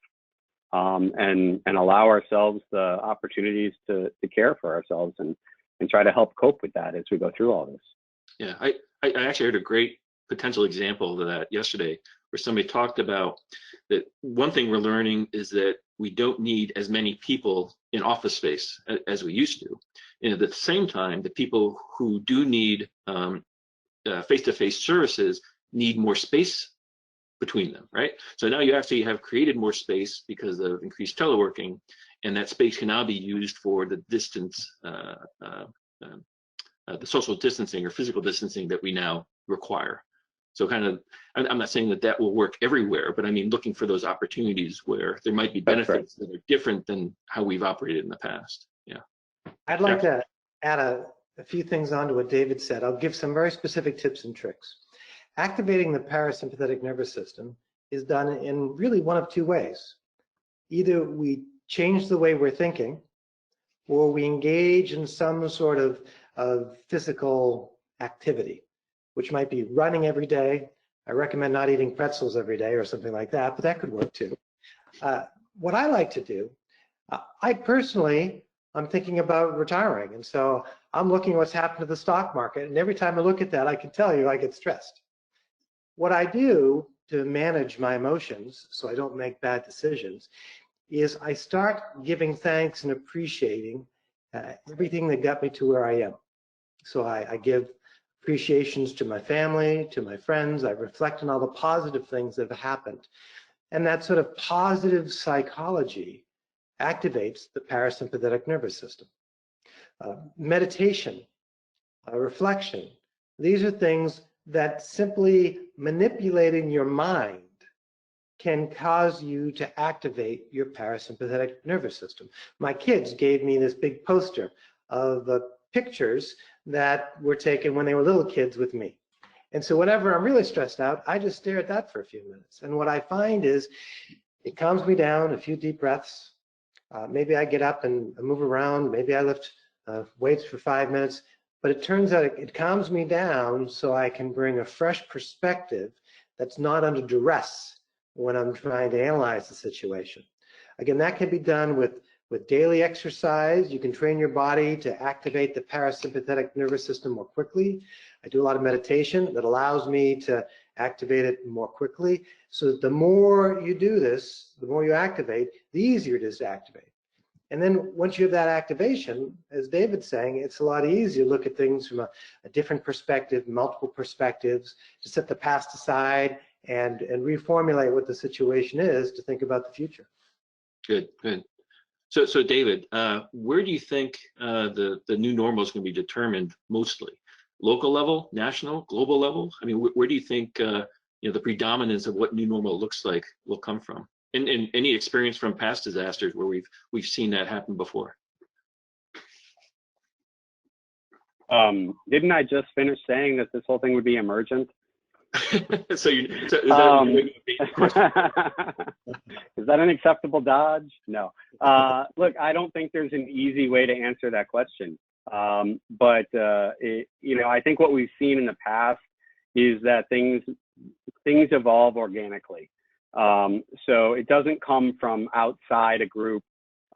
and allow ourselves the opportunities to care for ourselves and try to help cope with that as we go through all this. Yeah, I actually heard a great potential example of that yesterday, where somebody talked about that one thing we're learning is that we don't need as many people in office space as we used to. And at the same time, the people who do need face-to-face services need more space between them, right? So now you actually have created more space because of increased teleworking, and that space can now be used for the distance, the social distancing or physical distancing that we now require. So kind of, I'm not saying that will work everywhere, but I mean, looking for those opportunities where there might be benefits that are different than how we've operated in the past. Yeah. I'd like to add a few things on to what David said. I'll give some very specific tips and tricks. Activating the parasympathetic nervous system is done in really one of two ways. Either we change the way we're thinking, or we engage in some sort of physical activity, which might be running every day. I recommend not eating pretzels every day or something like that, but that could work too. What I like to do, I personally, I'm thinking about retiring, and so I'm looking at what's happened to the stock market, and every time I look at that, I can tell you I get stressed. What I do to manage my emotions so I don't make bad decisions is I start giving thanks and appreciating everything that got me to where I am. So I give appreciations to my family, to my friends. I reflect on all the positive things that have happened. And that sort of positive psychology activates the parasympathetic nervous system. Meditation, reflection, these are things that simply manipulating your mind can cause you to activate your parasympathetic nervous system. My kids gave me this big poster of pictures that were taken when they were little kids with me. And so whenever I'm really stressed out, I just stare at that for a few minutes. And what I find is it calms me down, a few deep breaths, Maybe I get up and move around, maybe I lift weights for 5 minutes, but it turns out it calms me down so I can bring a fresh perspective that's not under duress when I'm trying to analyze the situation. Again, that can be done with daily exercise. You can train your body to activate the parasympathetic nervous system more quickly. I do a lot of meditation that allows me to activate it more quickly. So that the more you do this, the more you activate, the easier it is to activate. And then once you have that activation, as David's saying, it's a lot easier to look at things from a different perspective, multiple perspectives, to set the past aside and reformulate what the situation is to think about the future. Good, good. So David, where do you think the new normal is going to be determined mostly? Local level, national, global level? I mean, where do you think the predominance of what new normal looks like will come from? And any experience from past disasters where we've seen that happen before? Didn't I just finish saying that this whole thing would be emergent? Is that is that an acceptable dodge? No. Look, I don't think there's an easy way to answer that question. But I think what we've seen in the past is that things evolve organically. So it doesn't come from outside a group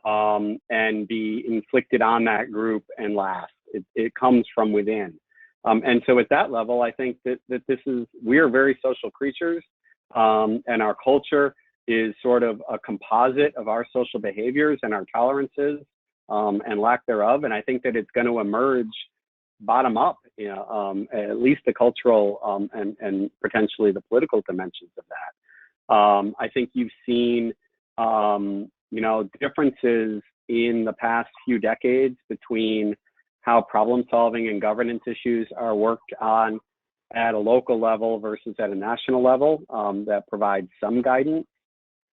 and be inflicted on that group and last. It comes from within. And so at that level, I think that we are very social creatures, and our culture is sort of a composite of our social behaviors and our tolerances and lack thereof. And I think that it's going to emerge bottom up, at least the cultural and potentially the political dimensions of that. I think you've seen, differences in the past few decades between how problem solving and governance issues are worked on at a local level versus at a national level that provides some guidance.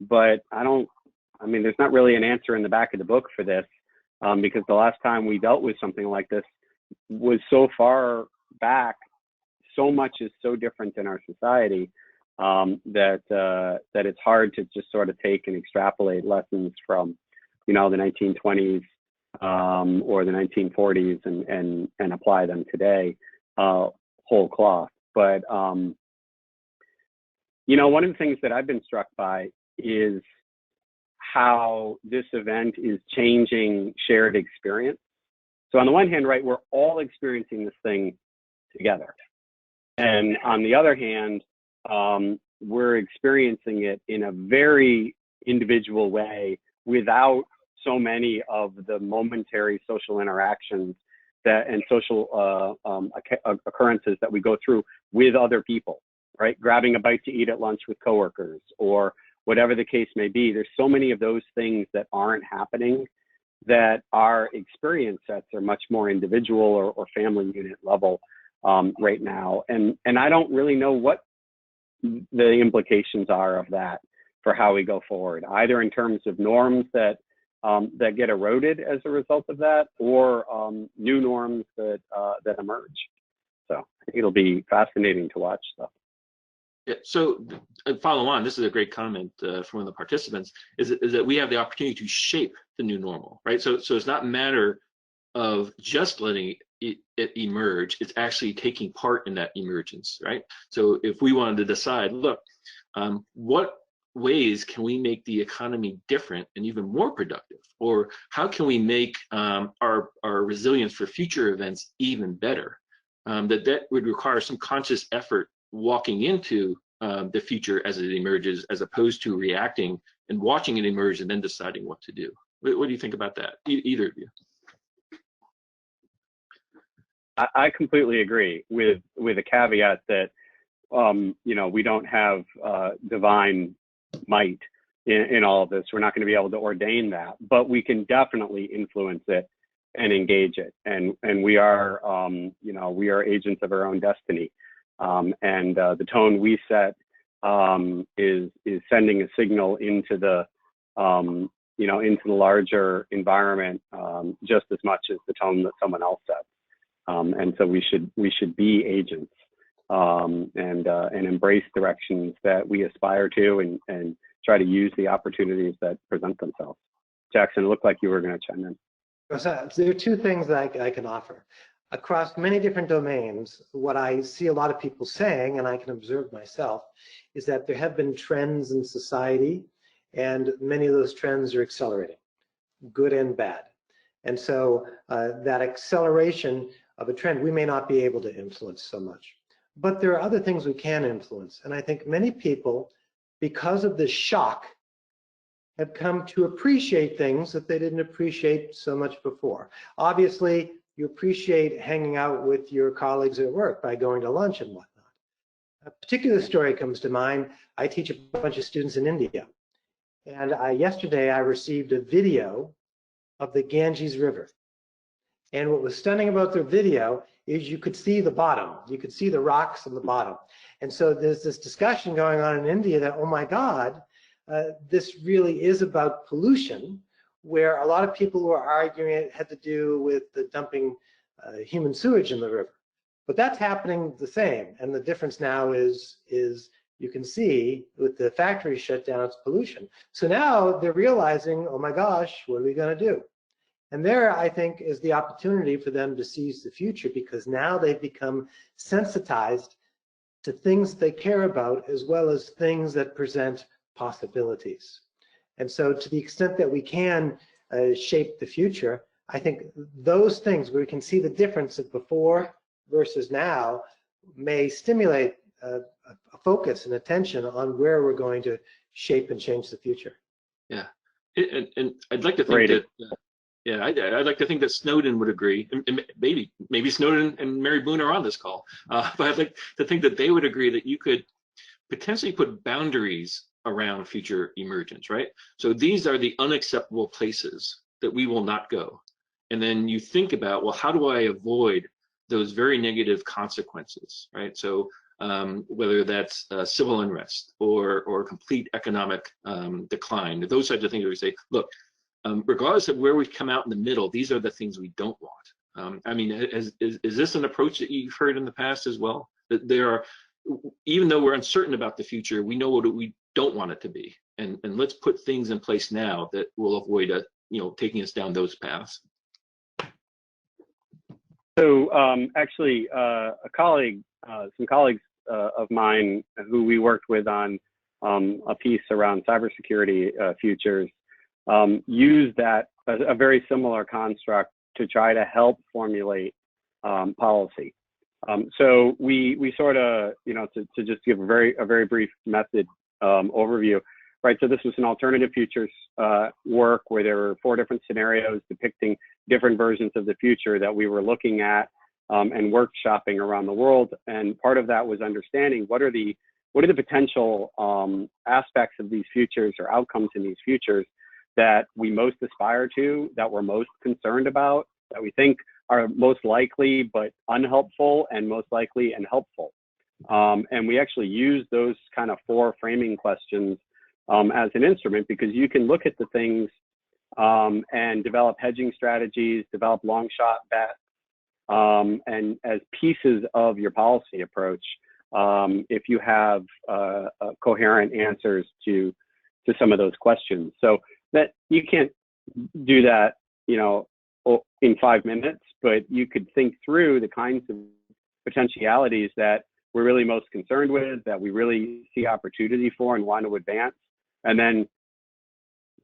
But there's not really an answer in the back of the book for this because the last time we dealt with something like this was so far back, so much is so different in our society that it's hard to just sort of take and extrapolate lessons from, the 1920s or the 1940s and apply them today whole cloth. But, one of the things that I've been struck by is how this event is changing shared experience. So on the one hand, right, we're all experiencing this thing together. And on the other hand, we're experiencing it in a very individual way without so many of the momentary social interactions and social occurrences that we go through with other people, right? Grabbing a bite to eat at lunch with coworkers or whatever the case may be. There's so many of those things that aren't happening that our experience sets are much more individual or family unit level right now. And I don't really know what the implications are of that for how we go forward, either in terms of norms that get eroded as a result of that, or new norms that emerge. So I think it'll be fascinating to watch stuff. Yeah, so follow on, this is a great comment from one of the participants, is that we have the opportunity to shape the new normal, right? So it's not a matter of just letting it emerge, it's actually taking part in that emergence, right? So if we wanted to decide, look, what ways can we make the economy different and even more productive? Or how can we make our resilience for future events even better? That would require some conscious effort walking into the future as it emerges, as opposed to reacting and watching it emerge and then deciding what to do. What do you think about that, either of you? I completely agree with a caveat that, we don't have divine might in all of this. We're not going to be able to ordain that, but we can definitely influence it and engage it. And we are, we are agents of our own destiny. And the tone we set is sending a signal into the, into the larger environment just as much as the tone that someone else sets. And so we should be agents and embrace directions that we aspire to and try to use the opportunities that present themselves. Jackson, it looked like you were going to chime in. So there are two things that I can offer. Across many different domains, what I see a lot of people saying, and I can observe myself, is that there have been trends in society, and many of those trends are accelerating, good and bad. And so that acceleration of a trend, we may not be able to influence so much. But there are other things we can influence. And I think many people, because of this shock, have come to appreciate things that they didn't appreciate so much before. Obviously, you appreciate hanging out with your colleagues at work by going to lunch and whatnot. A particular story comes to mind. I teach a bunch of students in India. And yesterday I received a video of the Ganges River. And what was stunning about the video is you could see the bottom. You could see the rocks on the bottom. And so there's this discussion going on in India that, oh my God, this really is about pollution, where a lot of people were arguing it had to do with the dumping human sewage in the river. But that's happening the same. And the difference now is you can see with the factory shut down, it's pollution. So now they're realizing, oh my gosh, what are we going to do? And there, I think, is the opportunity for them to seize the future, because now they've become sensitized to things they care about, as well as things that present possibilities. And so to the extent that we can shape the future, I think those things where we can see the difference of before versus now may stimulate a focus and attention on where we're going to shape and change the future. Yeah, and I'd like to think that, yeah, I'd like to think that Snowden would agree, and maybe Snowden and Mary Boone are on this call, but I'd like to think that they would agree that you could potentially put boundaries around future emergence, right? So these are the unacceptable places that we will not go. And then you think about, well, how do I avoid those very negative consequences, right? So whether that's civil unrest or complete economic decline, those types of things where we say, look, regardless of where we come out in the middle, these are the things we don't want. I mean, is this an approach that you've heard in the past as well? That there are, even though we're uncertain about the future, we know what we don't want it to be, and let's put things in place now that will avoid taking us down those paths. So actually, some colleagues of mine who we worked with on a piece around cybersecurity futures use that a very similar construct to try to help formulate policy. So we sort of, to just give a very brief method overview, right? So this was an alternative futures work where there were 4 different scenarios depicting different versions of the future that we were looking at and workshopping around the world. And part of that was understanding what are the potential aspects of these futures or outcomes in these futures that we most aspire to, that we're most concerned about, that we think are most likely but unhelpful, and most likely and helpful. And we actually use those kind of 4 framing questions as an instrument, because you can look at the things and develop hedging strategies, develop long shot bets, and as pieces of your policy approach, if you have coherent answers to some of those questions. So that you can't do that, in 5 minutes, but you could think through the kinds of potentialities that we're really most concerned with, that we really see opportunity for and want to advance, and then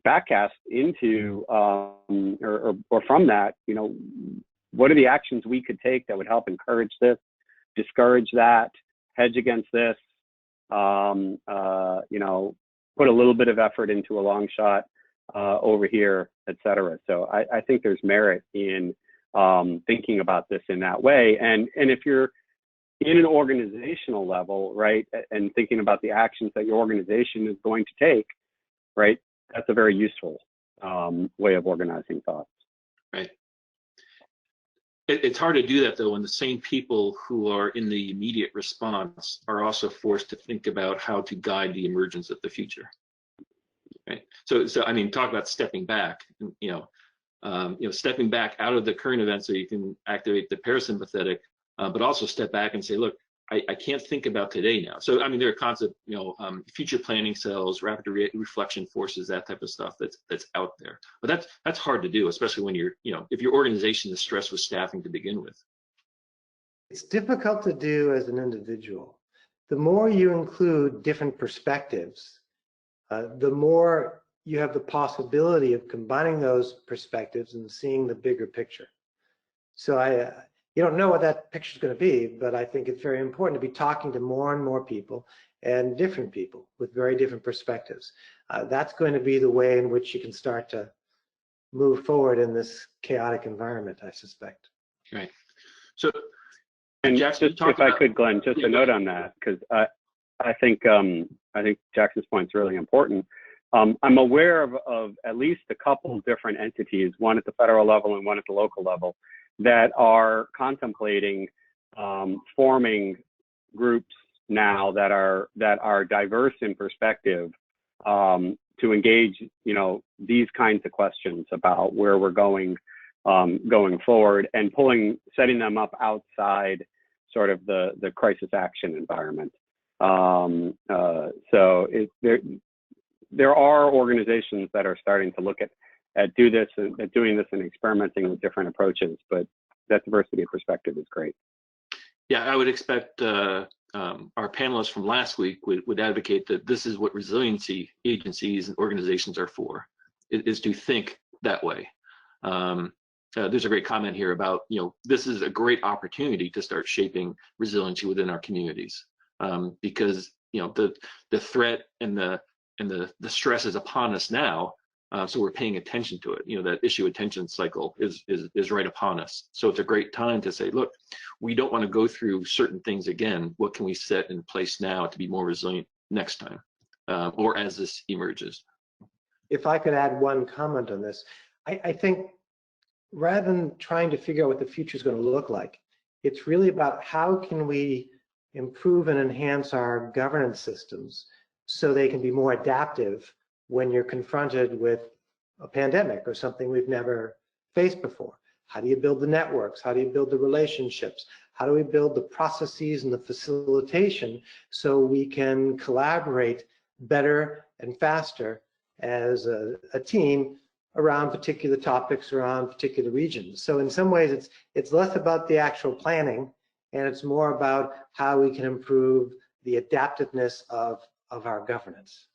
backcast into or from that, what are the actions we could take that would help encourage this, discourage that, hedge against this, put a little bit of effort into a long shot over here, et cetera. So I think there's merit in thinking about this in that way. And if you're in an organizational level, right, and thinking about the actions that your organization is going to take, right, that's a very useful way of organizing thoughts. Right. It's hard to do that, though, when the same people who are in the immediate response are also forced to think about how to guide the emergence of the future. Right. So I mean, talk about stepping back. Stepping back out of the current event so you can activate the parasympathetic, but also step back and say, look, I can't think about today now. So I mean, there are concepts, future planning cells, rapid reflection forces, that type of stuff that's out there. But that's hard to do, especially when you're, if your organization is stressed with staffing to begin with. It's difficult to do as an individual. The more you include different perspectives, the more you have the possibility of combining those perspectives and seeing the bigger picture. So you don't know what that picture is going to be, but I think it's very important to be talking to more and more people and different people with very different perspectives. That's going to be the way in which you can start to move forward in this chaotic environment, I suspect. Right. So, and Jackson, just if I could, Glenn, just a note on that, because I think Jackson's point is really important. I'm aware of at least a couple different entities, one at the federal level and one at the local level, that are contemplating forming groups now that are diverse in perspective to engage, these kinds of questions about where we're going forward, and setting them up outside sort of the crisis action environment. So there are organizations that are starting to look at doing this and experimenting with different approaches, but that diversity of perspective is great. Yeah, I would expect our panelists from last week would advocate that this is what resiliency agencies and organizations are for, is to think that way. There's a great comment here about, this is a great opportunity to start shaping resiliency within our communities, because the threat and the stress is upon us now. So we're paying attention to it. That issue attention cycle is right upon us. So it's a great time to say, look, we don't want to go through certain things again. What can we set in place now to be more resilient next time, or as this emerges? If I could add one comment on this, I think rather than trying to figure out what the future is going to look like, it's really about how can we improve and enhance our governance systems so they can be more adaptive when you're confronted with a pandemic or something we've never faced before. How do you build the networks? How do you build the relationships? How do we build the processes and the facilitation so we can collaborate better and faster as a team around particular topics, around particular regions? So in some ways, it's less about the actual planning, and it's more about how we can improve the adaptiveness of our governance.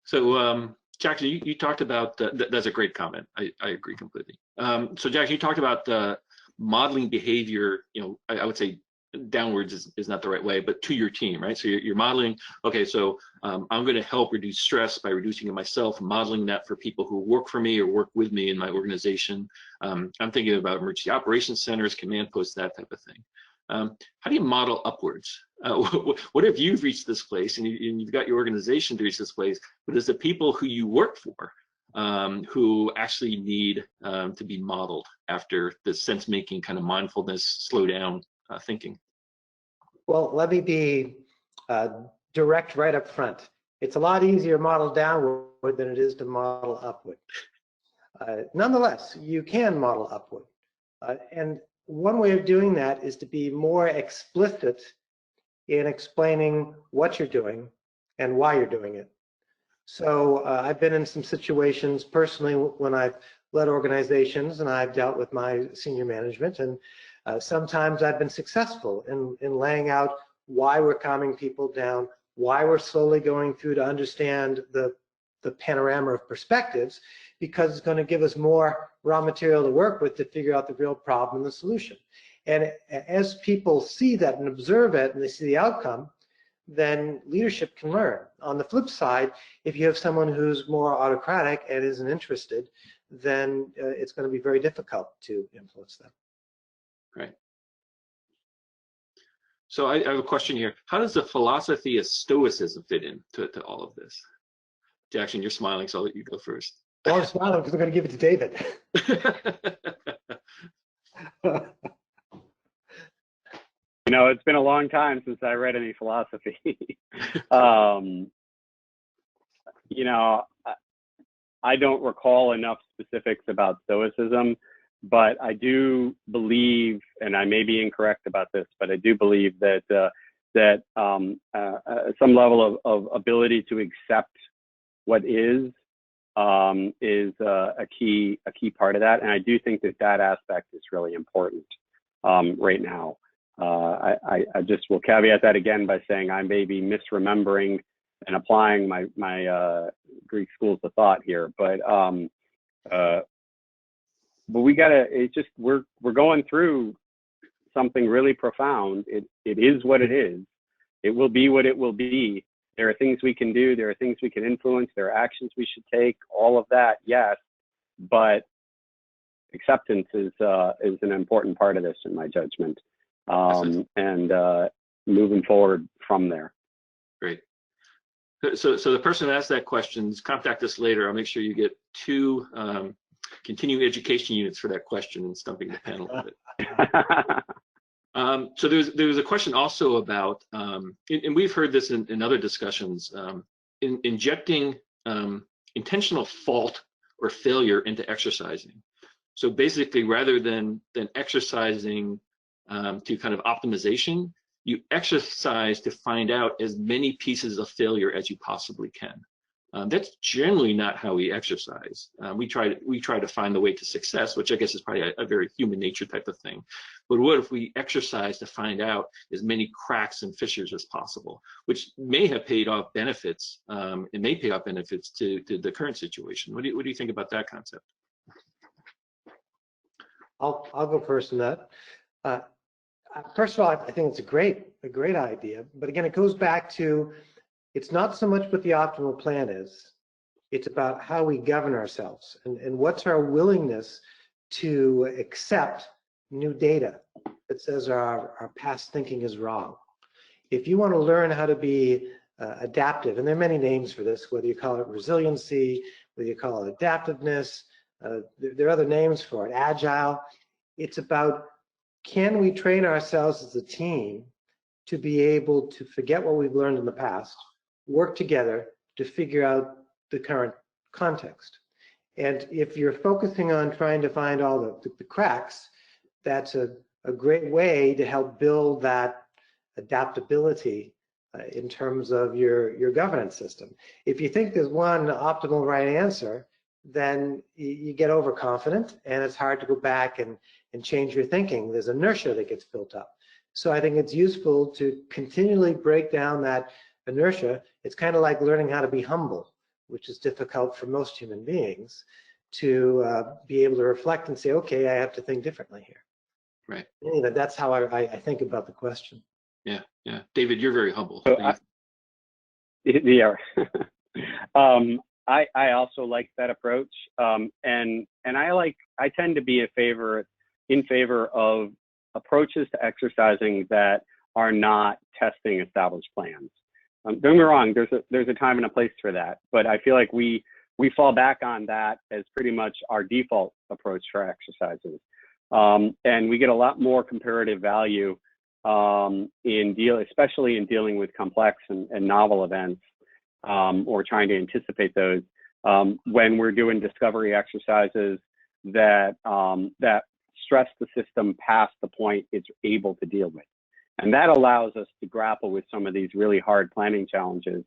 So Jackson, you talked about, that's a great comment. I agree completely. So Jackson, you talked about modeling behavior, I would say downwards is not the right way, but to your team, right? So you're modeling, okay, so I'm going to help reduce stress by reducing it myself, modeling that for people who work for me or work with me in my organization. I'm thinking about emergency operations centers, command posts, that type of thing. How do you model upwards? What if you've reached this place and you've got your organization to reach this place, but it's the people who you work for who actually need to be modeled after the sense-making kind of mindfulness, slow down thinking? Well, let me be direct right up front. It's a lot easier to model downward than it is to model upward. Nonetheless, you can model upward. And one way of doing that is to be more explicit in explaining what you're doing and why you're doing it. So I've been in some situations personally when I've led organizations and I've dealt with my senior management, and sometimes I've been successful in laying out why we're calming people down, why we're slowly going through to understand the panorama of perspectives, because it's going to give us more raw material to work with to figure out the real problem and the solution. And as people see that and observe it and they see the outcome, then leadership can learn. On the flip side, if you have someone who's more autocratic and isn't interested, then it's going to be very difficult to influence them. Right. So I have a question here. How does the philosophy of Stoicism fit in to all of this? Jackson, you're smiling, so I'll let you go first. Well, I'm smiling because I'm going to give it to David. It's been a long time since I read any philosophy. I don't recall enough specifics about Stoicism, But I do believe, and I may be incorrect about this, but I do believe that some level of ability to accept what is a key part of that. And I do think that aspect is really important right now. I just will caveat that again by saying I may be misremembering and applying my Greek schools of thought here, but we gotta. It's just we're going through something really profound. It is what it is. It will be what it will be. There are things we can do. There are things we can influence. There are actions we should take. All of that, yes, but acceptance is an important part of this, in my judgment, and moving forward from there. Great. So the person who asked that question, contact us later. I'll make sure you get 2 continuing education units for that question and stumping the panel with it. So there was a question also about, and we've heard this in other discussions, injecting intentional fault or failure into exercising. So basically, rather than exercising to kind of optimization, you exercise to find out as many pieces of failure as you possibly can. That's generally not how we exercise. We try to find the way to success, which I guess is probably a very human nature type of thing. But what if we exercise to find out as many cracks and fissures as possible, which may have paid off benefits, it may pay off benefits to the current situation. What do you think about that concept? I'll go first on that. First of all, I think it's a great idea. But again, it goes back to, it's not so much what the optimal plan is, it's about how we govern ourselves and what's our willingness to accept new data that says our past thinking is wrong. If you want to learn how to be adaptive, and there are many names for this, whether you call it resiliency, whether you call it adaptiveness, there are other names for it, agile. It's about, can we train ourselves as a team to be able to forget what we've learned in the past, work together to figure out the current context. And if you're focusing on trying to find all the cracks, that's a great way to help build that adaptability in terms of your governance system. If you think there's one optimal right answer, then you get overconfident and it's hard to go back and change your thinking. There's inertia that gets built up. So I think it's useful to continually break down that inertia. It's kind of like learning how to be humble, which is difficult for most human beings, to be able to reflect and say, okay, I have to think differently here. Right. Anyway, that's how I think about the question. Yeah, yeah. David, you're very humble. So I also like that approach, and I tend to be in favor of approaches to exercising that are not testing established plans. Don't get me wrong, there's a time and a place for that, but I feel like we fall back on that as pretty much our default approach for exercises, and we get a lot more comparative value especially in dealing with complex and novel events, or trying to anticipate those, when we're doing discovery exercises that stress the system past the point it's able to deal with. And that allows us to grapple with some of these really hard planning challenges,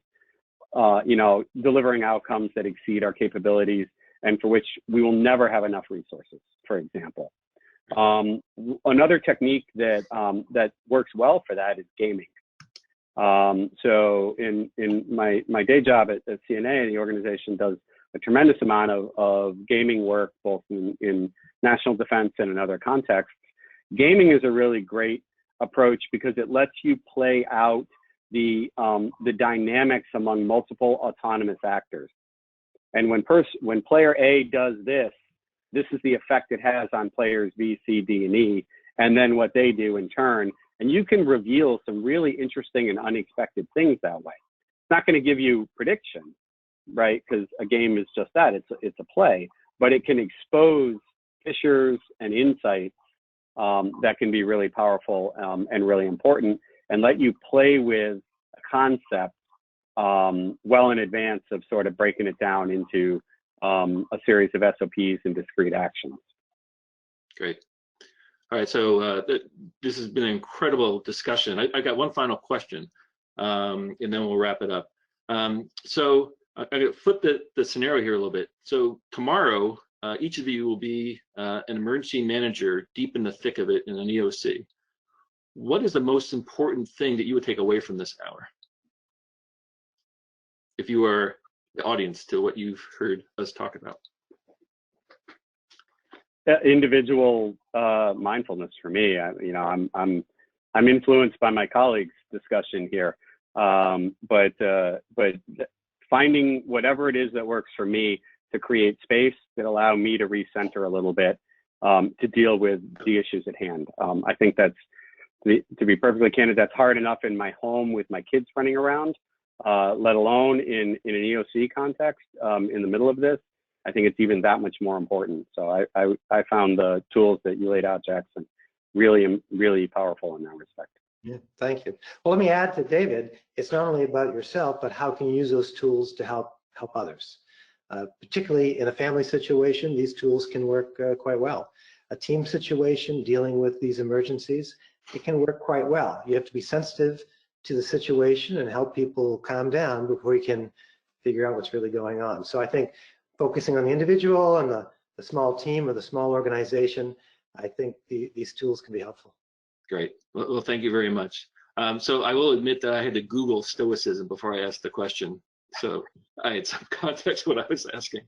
delivering outcomes that exceed our capabilities and for which we will never have enough resources, for example. Another technique that works well for that is gaming. So in my day job at CNA, the organization does a tremendous amount of gaming work, both in national defense and in other contexts. Gaming is a really great approach because it lets you play out the dynamics among multiple autonomous actors. And when player A does this is the effect it has on players B, C, D, and E, and then what they do in turn. And you can reveal some really interesting and unexpected things that way. It's not going to give you prediction, right? Because a game is just that, it's a play, but it can expose fissures and insights that can be really powerful and really important, and let you play with a concept well in advance of sort of breaking it down into a series of SOPs and discrete actions. Great. All right, so this has been an incredible discussion. I got one final question, and then we'll wrap it up. So I'm going to flip the scenario here a little bit. So tomorrow, each of you will be an emergency manager deep in the thick of it in an EOC. What is the most important thing that you would take away from this hour? If you are the audience to what you've heard us talk about. Individual mindfulness for me. I'm influenced by my colleagues' discussion here, but finding whatever it is that works for me to create space that allow me to recenter a little bit to deal with the issues at hand. I think that's, to be perfectly candid, that's hard enough in my home with my kids running around, let alone in an EOC context in the middle of this. I think it's even that much more important. So I found the tools that you laid out, Jackson, really, really powerful in that respect. Yeah, thank you. Well, let me add to David, it's not only about yourself, but how can you use those tools to help others? Particularly in a family situation, these tools can work quite well. A team situation, dealing with these emergencies, it can work quite well. You have to be sensitive to the situation and help people calm down before you can figure out what's really going on. So I think focusing on the individual and the small team or the small organization, I think these tools can be helpful. Great. Well, thank you very much. So I will admit that I had to Google Stoicism before I asked the question. So I had some context what I was asking.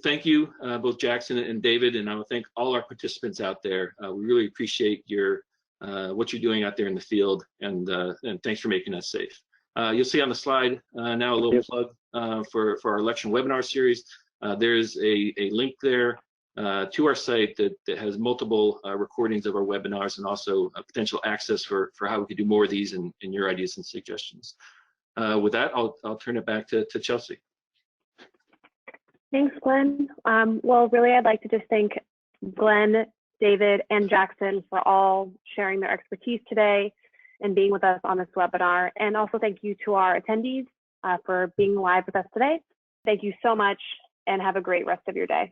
Thank you, both Jackson and David, and I will thank all our participants out there. We really appreciate your what you're doing out there in the field, and thanks for making us safe. You'll see on the slide now a little plug for our election webinar series. There's a link there to our site that has multiple recordings of our webinars and also potential access for how we could do more of these and your ideas and suggestions. With that, I'll turn it back to Chelsea. Thanks, Glenn. Well, really, I'd like to just thank Glenn, David, and Jackson for all sharing their expertise today and being with us on this webinar. And also thank you to our attendees for being live with us today. Thank you so much and have a great rest of your day.